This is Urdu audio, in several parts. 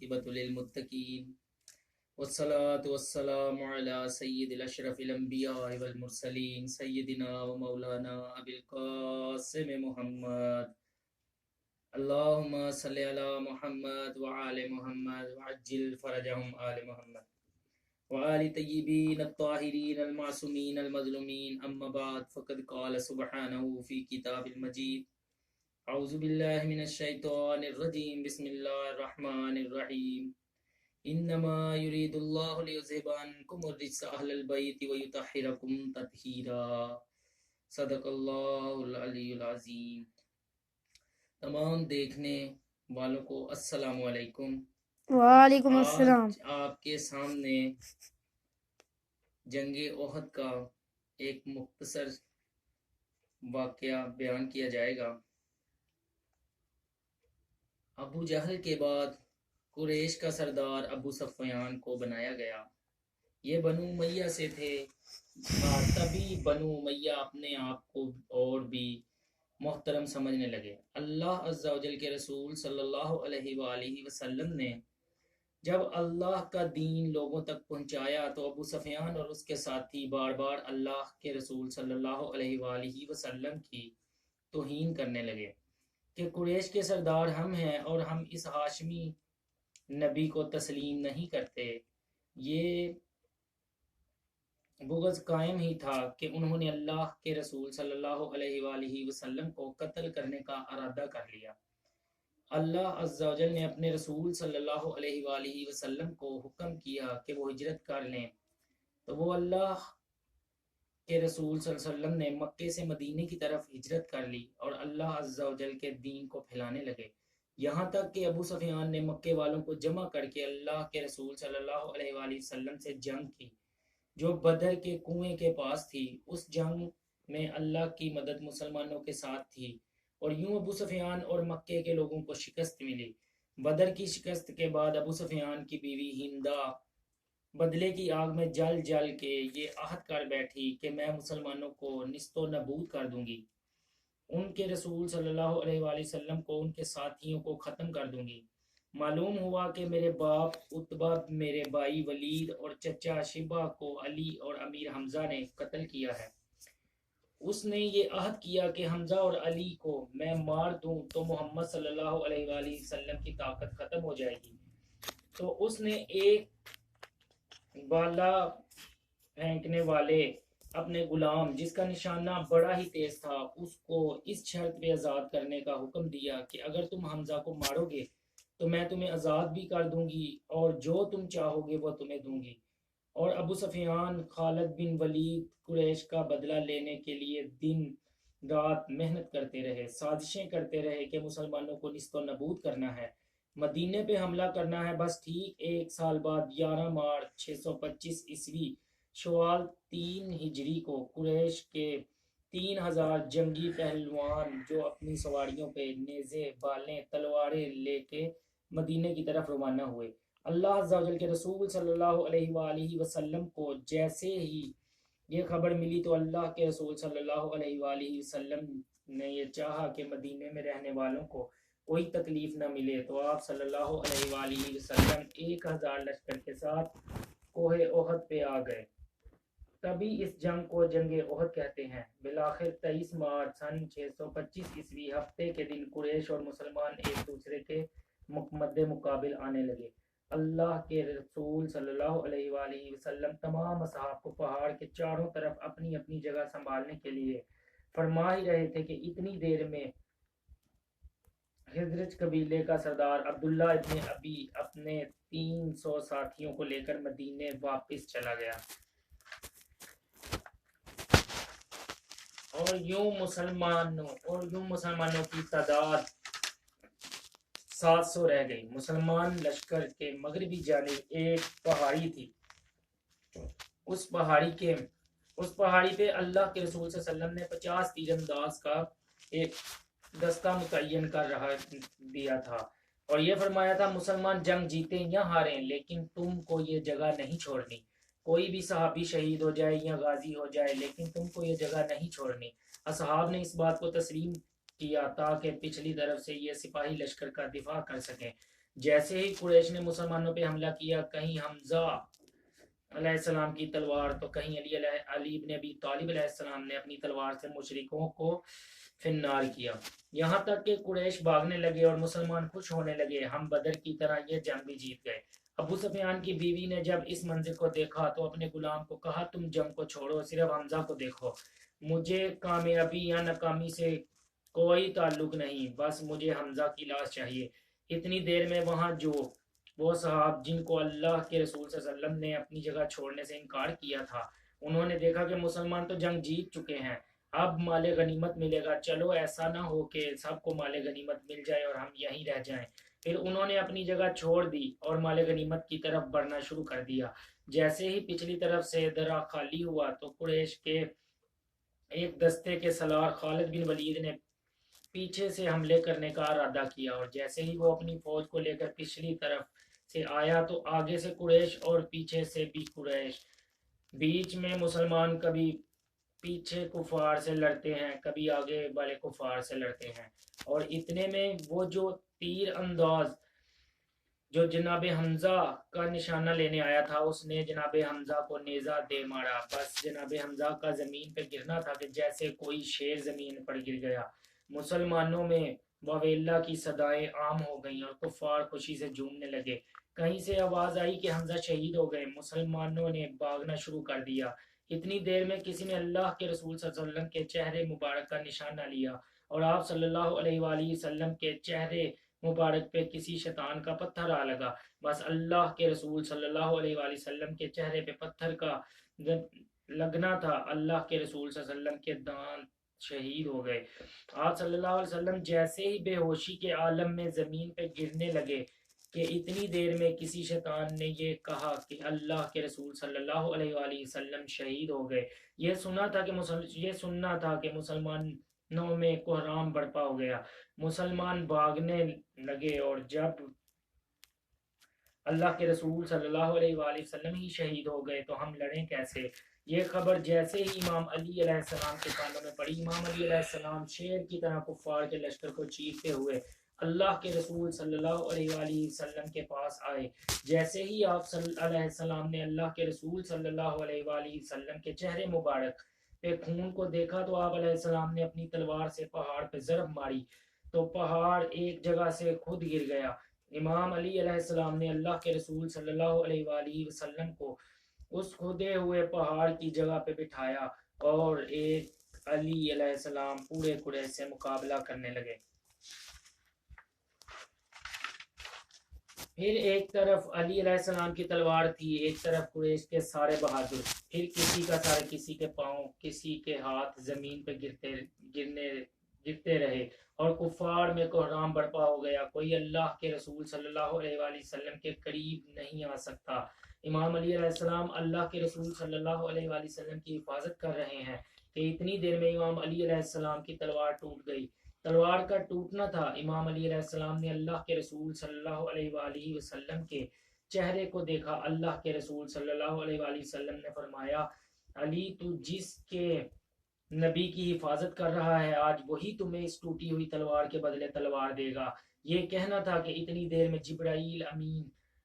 والعاقبۃ للمتقین والصلاة والسلام علی سید الاشرف الانبیاء والمرسلین سیدنا و مولانا ابی القاسم محمد اللہم صلی علی محمد وآل محمد وعجل فرجہم آل محمد وآل طیبین الطاہرین المعصومین المظلومین اما بعد فقد قال سبحانہ فی کتاب المجید اعوذ باللہ من الشیطان الرجیم بسم اللہ الرحمن الرحیم انما یرید اللہ لیذہب عنکم الرجس اہل البیت ویطہرکم تطہیرا صدق اللہ العلی العظیم۔ تمام دیکھنے والوں کو السلام علیکم۔ وعلیکم السلام۔ آج آپ کے سامنے جنگ احد کا ایک مختصر واقعہ بیان کیا جائے گا۔ ابو جہل کے بعد قریش کا سردار ابو سفیان کو بنایا گیا۔ یہ بنو امیہ سے تھے، تبھی بنو امیہ اپنے آپ کو اور بھی محترم سمجھنے لگے۔ اللہ عز و جل کے رسول صلی اللہ علیہ وآلہ وسلم نے جب اللہ کا دین لوگوں تک پہنچایا تو ابو سفیان اور اس کے ساتھی بار بار اللہ کے رسول صلی اللہ علیہ وآلہ وسلم کی توہین کرنے لگے کہ قریش کے سردار ہم ہیں اور ہم اس ہاشمی نبی کو تسلیم نہیں کرتے۔ یہ بغض قائم ہی تھا کہ انہوں نے اللہ کے رسول صلی اللہ علیہ وآلہ وسلم کو قتل کرنے کا ارادہ کر لیا۔ اللہ عز و جل نے اپنے رسول صلی اللہ علیہ وآلہ وسلم کو حکم کیا کہ وہ ہجرت کر لیں، تو وہ اللہ کہ رسول صلی اللہ علیہ وسلم نے مکے سے مدینے کی طرف ہجرت کر لی اور اللہ عز و جل کے دین کو پھیلانے لگے، یہاں تک کہ ابو سفیان نے مکے والوں کو جمع کر کے اللہ کے رسول صلی اللہ علیہ وآلہ وسلم سے جنگ کی جو بدر کے کنویں کے پاس تھی۔ اس جنگ میں اللہ کی مدد مسلمانوں کے ساتھ تھی اور یوں ابو سفیان اور مکے کے لوگوں کو شکست ملی۔ بدر کی شکست کے بعد ابو سفیان کی بیوی ہندہ بدلے کی آگ میں جل جل کے یہ عہد کر بیٹھی کہ میں مسلمانوں کو نیست و نابود کر دوں گی، ان کے رسول صلی اللہ علیہ وآلہ وسلم کو، ان کے ساتھیوں کو ختم کر دوں گی۔ معلوم ہوا کہ میرے باپ عتبہ، میرے بھائی ولید اور چچا شیبہ کو علی اور امیر حمزہ نے قتل کیا ہے۔ اس نے یہ عہد کیا کہ حمزہ اور علی کو میں مار دوں تو محمد صلی اللہ علیہ وآلہ وسلم کی طاقت ختم ہو جائے گی۔ تو اس نے ایک بالا پھینکنے والے اپنے غلام جس کا نشانہ بڑا ہی تیز تھا، اس کو اس شرط پہ آزاد کرنے کا حکم دیا کہ اگر تم حمزہ کو مارو گے تو میں تمہیں آزاد بھی کر دوں گی اور جو تم چاہو گے وہ تمہیں دوں گی۔ اور ابو سفیان خالد بن ولید قریش کا بدلہ لینے کے لیے دن رات محنت کرتے رہے، سازشیں کرتے رہے کہ مسلمانوں کو نیست و نابود کرنا ہے، مدینے پہ حملہ کرنا ہے۔ بس ٹھیک ایک سال بعد 11 مارچ 625 عیسوی شوال 3 ہجری کو قریش کے 3000 جنگی پہلوان جو اپنی سواریوں پہ نیزے، بالیں، تلواریں لے کے مدینے کی طرف روانہ ہوئے۔ اللہ عز و جل کے رسول صلی اللہ علیہ وآلہ وسلم کو جیسے ہی یہ خبر ملی تو اللہ کے رسول صلی اللہ علیہ وآلہ وسلم نے یہ چاہا کہ مدینے میں رہنے والوں کو کوئی تکلیف نہ ملے، تو آپ صلی اللہ علیہ وآلہ وسلم 1000 لشکر کے ساتھ کوہ احد پہ آ گئے۔ تبھی اس جنگ کو جنگ احد کہتے ہیں۔ بالآخر 23 مارچ سن 625 عیسوی ہفتے کے دن قریش اور مسلمان ایک دوسرے کے مد مقابل آنے لگے۔ اللہ کے رسول صلی اللہ علیہ وآلہ وسلم تمام اصحاب کو پہاڑ کے چاروں طرف اپنی اپنی جگہ سنبھالنے کے لیے فرما ہی رہے تھے کہ اتنی دیر میں خزرج قبیلے کا سردار عبداللہ ابن ابی اپنے 300 ساتھیوں کو لے کر مدینے واپس چلا گیا اور یوں مسلمانوں کی تعداد 700 رہ گئی۔ مسلمان لشکر کے مغربی جانب ایک پہاڑی تھی، اس پہاڑی پہ اللہ کے رسول صلی اللہ علیہ وسلم نے 50 تیر انداز کا ایک دستہ متعین کر رہا دیا تھا اور یہ فرمایا تھا مسلمان جنگ جیتیں یا ہاریں لیکن تم کو یہ جگہ نہیں چھوڑنی، کوئی بھی صحابی شہید ہو جائے یا غازی ہو جائے لیکن تم کو یہ جگہ نہیں چھوڑنی۔ اصحاب نے اس بات کو تسلیم کیا تاکہ پچھلی طرف سے یہ سپاہی لشکر کا دفاع کر سکیں۔ جیسے ہی قریش نے مسلمانوں پہ حملہ کیا، کہیں حمزہ علیہ السلام کی تلوار تو کہیں علی ابن ابی طالب علیہ السلام نے اپنی تلوار سے مشرکوں کو فنار کیا، یہاں تک کہ قریش بھاگنے لگے اور مسلمان خوش ہونے لگے، ہم بدر کی طرح یہ جنگ بھی جیت گئے۔ ابو سفیان کی بیوی نے جب اس منظر کو دیکھا تو اپنے غلام کو کہا تم جنگ کو چھوڑو، صرف حمزہ کو دیکھو، مجھے کامیابی یا ناکامی سے کوئی تعلق نہیں، بس مجھے حمزہ کی لاش چاہیے۔ اتنی دیر میں وہاں جو وہ صحاب جن کو اللہ کے رسول صلی اللہ علیہ وسلم نے اپنی جگہ چھوڑنے سے انکار کیا تھا، انہوں نے دیکھا کہ مسلمان تو جنگ جیت چکے ہیں، اب مال غنیمت ملے گا، چلو ایسا نہ ہو کہ سب کو مال غنیمت مل جائے اور ہم یہیں رہ جائیں۔ پھر انہوں نے اپنی جگہ چھوڑ دی اور مال غنیمت کی طرف بڑھنا شروع کر دیا۔ جیسے ہی پچھلی طرف سے درہ خالی ہوا تو قریش کے ایک دستے کے سالار خالد بن ولید نے پیچھے سے حملے کرنے کا ارادہ کیا، اور جیسے ہی وہ اپنی فوج کو لے کر پچھلی طرف سے آیا تو آگے سے قریش اور پیچھے سے بھی قریش، بیچ میں مسلمان کبھی پیچھے کفار سے لڑتے ہیں، کبھی آگے والے کفار سے لڑتے ہیں، اور اتنے میں وہ جو تیر انداز جو جناب حمزہ کا نشانہ لینے آیا تھا، اس نے جناب حمزہ کو نیزہ دے مارا، بس جناب حمزہ کا زمین پہ گرنا تھا کہ جیسے کوئی شیر زمین پر گر گیا، مسلمانوں میں واویلا کی صدائیں عام ہو گئیں اور کفار خوشی سے جھومنے لگے، کہیں سے آواز آئی کہ حمزہ شہید ہو گئے، مسلمانوں نے بھاگنا شروع کر دیا۔ اتنی دیر میں کسی نے اللہ کے رسول صلی اللہ علیہ وسلم کے چہرے مبارک کا نشانہ لیا، اور آپ صلی اللہ علیہ وآلہ وسلم کے چہرے مبارک پہ کسی شیطان کا پتھر آ لگا، بس اللہ کے رسول صلی اللہ علیہ وآلہ وسلم کے چہرے پہ پتھر کا لگنا تھا، اللہ کے رسول صلی اللہ علیہ وسلم کے دانت شہید ہو گئے۔ آپ صلی اللہ علیہ وسلم جیسے ہی بے ہوشی کے عالم میں زمین پہ گرنے لگے کہ اتنی دیر میں کسی شیطان نے یہ کہا کہ اللہ کے رسول صلی اللہ علیہ وآلہ وسلم شہید ہو گئے۔ یہ سننا تھا کہ مسلمانوں میں کوہرام برپا ہو گیا، مسلمان بھاگنے لگے، اور جب اللہ کے رسول صلی اللہ علیہ وآلہ وسلم ہی شہید ہو گئے تو ہم لڑیں کیسے؟ یہ خبر جیسے ہی امام علی علیہ السلام کے کانوں میں پڑی، امام علی علیہ السلام شیر کی طرح کفار کے لشکر کو چیرتے ہوئے اللہ کے رسول صلی اللہ علیہ وآلہ وسلم کے پاس آئے۔ جیسے ہی آپ صلی اللہ علیہ السلام نے اللہ کے رسول صلی اللہ علیہ وآلہ وسلم کے چہرے مبارک پہ خون کو دیکھا تو آپ علیہ السلام نے اپنی تلوار سے پہاڑ پہ ضرب ماری تو پہاڑ ایک جگہ سے خود گر گیا۔ امام علی علیہ السلام نے اللہ کے رسول صلی اللہ علیہ وآلہ وسلم کو اس کھدے ہوئے پہاڑ کی جگہ پہ بٹھایا، اور ایک علی علیہ السلام پورے قریش سے مقابلہ کرنے لگے۔ پھر ایک طرف علی علیہ السلام کی تلوار تھی، ایک طرف قریش کے سارے بہادر، پھر کسی کا سارے کسی کے پاؤں کسی کے ہاتھ زمین پہ گرتے رہے، اور کفار میں کوہرام برپا ہو گیا، کوئی اللہ کے رسول صلی اللہ علیہ وآلہ وسلم کے قریب نہیں آ سکتا۔ امام علی علیہ السلام اللہ کے رسول صلی اللہ علیہ وآلہ وسلم کی حفاظت کر رہے ہیں کہ اتنی دیر میں امام علی علیہ السلام کی تلوار ٹوٹ گئی۔ تلوار کا ٹوٹنا تھا، امام علی علیہ السلام نے اللہ کے رسول صلی اللہ علیہ وآلہ وسلم کے چہرے کو دیکھا، اللہ کے رسول صلی اللہ علیہ وآلہ وسلم نے فرمایا، علی تو جس کے نبی کی حفاظت کر رہا ہے آج وہی تمہیں اس ٹوٹی ہوئی تلوار کے بدلے تلوار دے گا۔ یہ کہنا تھا کہ اتنی دیر میں جبرائیل امین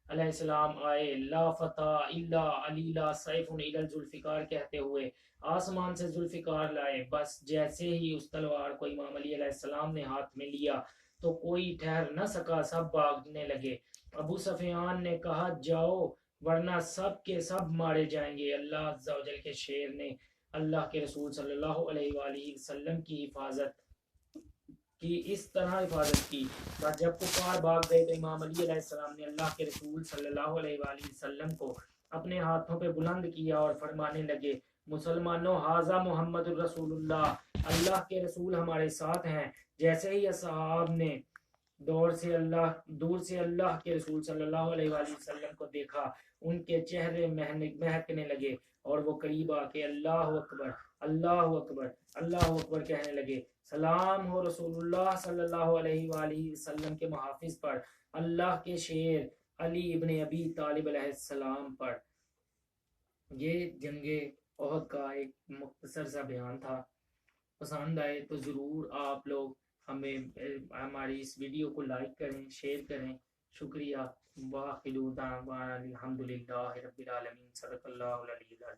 علیہ السلام آئے، لا فتح الا علی لا سیف الا ذوالفقار کہتے ہوئے آسمان سے ذوالفقار لائے، بس جیسے ہی اس تلوار کو امام علی علیہ السلام نے ہاتھ میں لیا تو کوئی ٹھہر نہ سکا، سب بھاگنے لگے۔ ابو سفیان نے کہا جاؤ ورنہ سب کے سب مارے جائیں گے۔ اللہ عز و جل کے شیر نے اللہ کے رسول صلی اللہ علیہ وآلہ وسلم کی اس طرح حفاظت کی، اور جب کفار بھاگ گئے تو امام علی علیہ السلام نے اللہ کے رسول صلی اللہ علیہ وآلہ وسلم کو اپنے ہاتھوں پہ بلند کیا اور فرمانے لگے، مسلمانوں ھذا محمد الرسول اللہ، اللہ کے رسول ہمارے ساتھ ہیں۔ جیسے ہی اصحاب نے دور سے اللہ کے رسول صلی اللہ علیہ وآلہ وسلم کو دیکھا، ان کے چہرے مہکنے لگے، اور وہ قریب آ کے اللہ اکبر اللہ اکبر اللہ اکبر کہنے لگے، سلام ہو رسول اللہ صلی اللہ علیہ وآلہ وسلم کے محافظ پر، اللہ کے شیر علی ابن ابی طالب علیہ السلام پر۔ یہ جنگ احد کا ایک مختصر سا بیان تھا، پسند آئے تو ضرور آپ لوگ ہماری اس ویڈیو کو لائک کریں، شیئر کریں، شکریہ. وآخر دعوانا الحمدللہ رب العالمین. صدق اللہ العلی العظیم.